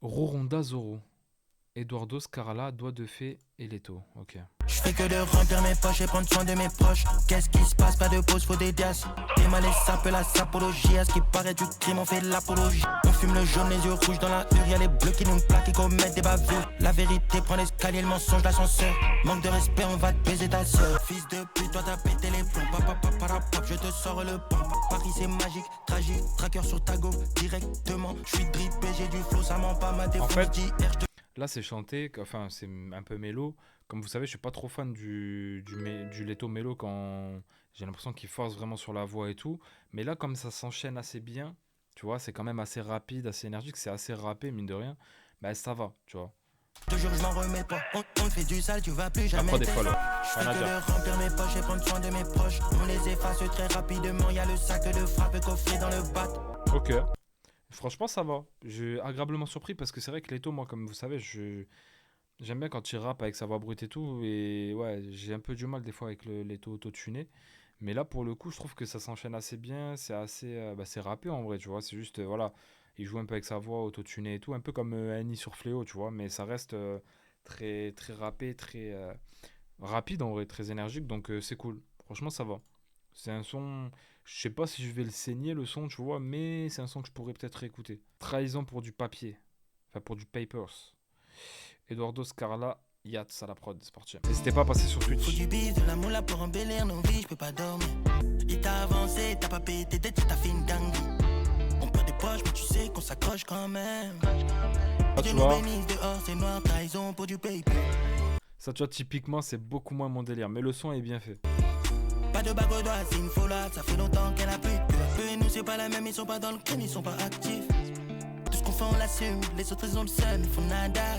Roronda Zoro. Eduardo Scarla, Doigt de Fée et Leto. Ok. Je fais que de remplir mes poches et prendre soin de mes proches. Qu'est-ce qui se passe? Pas de pause, faut des dias. T'es mal et ça peut la sapologie. À ce qui paraît du crime, on fait de l'apologie. On fume le jaune, les yeux rouges dans la hure. Y'a les bleus qui nous plaquent et commettent des bavures. La vérité prend l'escalier, le mensonge, l'ascenseur. Manque de respect, on va te baiser ta soeur. Fils de pute, toi t'as pété les plombs. Papa, je te sors le pont. Paris c'est magique, tragique. Tracker sur ta go, directement. Je suis drippé, j'ai du flow, ça ment pas ma défense. En fait, d'hier, je te là, c'est chanté, enfin, c'est un peu mélo. Comme vous savez, je suis pas trop fan du Leto mélo quand j'ai l'impression qu'il force vraiment sur la voix et tout. Mais là, comme ça s'enchaîne assez bien, tu vois, c'est quand même assez rapide, assez énergique, c'est assez rappé, mine de rien, bah ça va, tu vois. te jure, je m'en remets pas. On fait du sale, tu vas plus La jamais. prod est folle, ouais. Je fais Rien à que dire. de remplir mes poches et prendre soin de mes proches. On les efface très rapidement. Y'a le sac de frappe coffré dans le bat. Ok. Franchement, ça va. Je suis agréablement surpris parce que c'est vrai que Leto, moi, comme vous savez, j'aime bien quand il rappe avec sa voix brute et tout. Et ouais, j'ai un peu du mal des fois avec le Leto autotuné. Mais là, pour le coup, je trouve que ça s'enchaîne assez bien. C'est assez. Bah, c'est rappé en vrai, tu vois. C'est juste, voilà. Il joue un peu avec sa voix autotunée et tout. Un peu comme Annie sur Fléau, tu vois. Mais ça reste très, très rappé, très rapide en vrai, très énergique. Donc c'est cool. Franchement, ça va. C'est un son. Je sais pas si je vais le saigner le son, tu vois. Mais c'est un son que je pourrais peut-être écouter. Trahison pour du papier. Enfin, pour du papers. Eduardo Scarla, Yachts à la prod, c'est parti. N'hésitez pas à passer sur Faut Twitch. du bif, de la moula pour embellir nos vies. Je peux pas dormir. Il t'a avancé, t'as pas payé tes dettes, t'as fait une dinguerie. On perd des poches, mais tu sais qu'on s'accroche quand même. Ah, Dieu tu nous vois, bénisse dehors, c'est noir, trahison pour du paper. ça, tu vois, typiquement, c'est beaucoup moins mon délire. Mais le son est bien fait. Pas de bague au doigt, c'est une folade. Ça fait longtemps qu'elle a plus de cœur. Eux et nous, c'est pas la même, ils sont pas dans le crime, ils sont pas actifs. Tout ce qu'on fait, on l'assume. Les autres, ils ont le seum, ils font nada.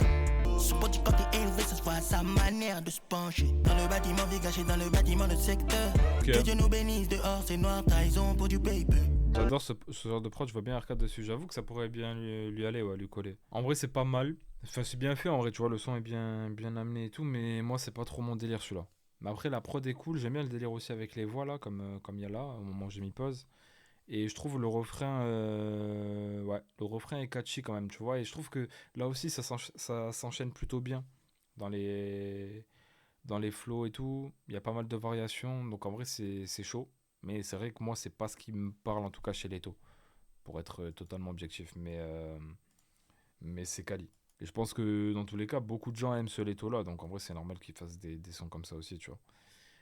Son body quand t'es élevé, ça se voit à sa manière de se pencher. Dans le bâtiment, vie gâché dans le bâtiment de secteur. Ok. Que Dieu nous bénisse dehors, c'est noir, trahison pour du paper. J'adore ce genre de prod, je vois bien arcade dessus. J'avoue que ça pourrait bien lui aller, ouais, lui coller. En vrai, c'est pas mal. Enfin, c'est bien fait, en vrai, tu vois, le son est bien, bien amené et tout. Mais moi, c'est pas trop mon délire celui-là. Mais après, la prod est cool. J'aime bien le délire aussi avec les voix là, comme il y a là, au moment où j'ai mis pause. Et je trouve le refrain, ouais, le refrain est catchy quand même, tu vois. Et je trouve que là aussi, ça s'enchaîne plutôt bien dans les flows et tout. Il y a pas mal de variations, donc en vrai, c'est chaud. Mais c'est vrai que moi, c'est pas ce qui me parle, en tout cas chez Leto, pour être totalement objectif. Mais c'est quali. Et je pense que dans tous les cas, beaucoup de gens aiment ce Leto là, donc en vrai, c'est normal qu'ils fassent des sons comme ça aussi, tu vois.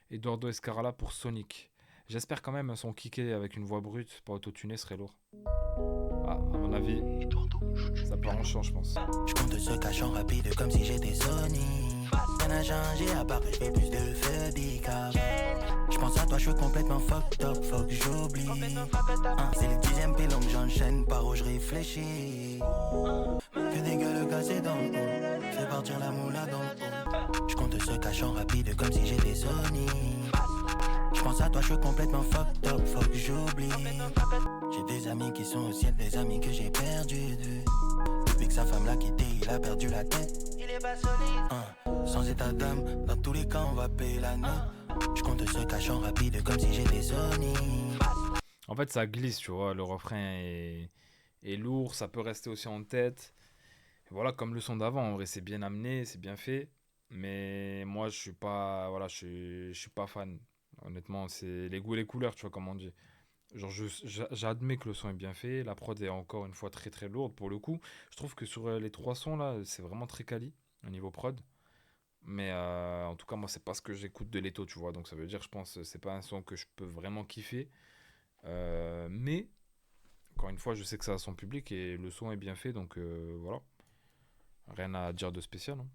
Eduardo Escarala pour Sonic. J'espère quand même un son kické avec une voix brute, pas autotuné, serait lourd. Ah, à mon avis, ça part en chant, je pense. Je compte ce cachant rapide comme si j'étais Sony. Rien n'a changé à part que je fais plus de feu qu'avant. Je pense à toi, je suis complètement fucked up, faut que j'oublie. C'est le 10e pilon que j'enchaîne par où je réfléchis. Que des gueules cassées dans le haut, fais partir la moula dans le haut. Je compte ce cachant rapide comme si j'étais Sony. Je pense à toi, je suis complètement fucked up, faut que j'oublie. J'ai des amis qui sont au ciel, des amis que j'ai perdus de vue. Depuis que sa femme l'a quitté, il a perdu la tête. Il est pas solide. Sans état d'âme, dans tous les cas, on va payer la note. Je compte ce cachant rapide comme si j'étais Sony. En fait, ça glisse, tu vois. Le refrain est lourd, ça peut rester aussi en tête. Et voilà, comme le son d'avant, en vrai, c'est bien amené, c'est bien fait. Mais moi, je suis pas, voilà, je suis pas fan. Honnêtement, c'est les goûts et les couleurs, tu vois, comme on dit. Genre, j'admets que le son est bien fait. La prod est encore une fois très très lourde pour le coup. Je trouve que sur les trois sons là, c'est vraiment très quali au niveau prod. Mais en tout cas, moi, c'est pas ce que j'écoute de Leto, tu vois. Donc ça veut dire, je pense, c'est pas un son que je peux vraiment kiffer. Mais encore une fois, je sais que ça a son public et le son est bien fait. Donc voilà. Rien à dire de spécial, hein.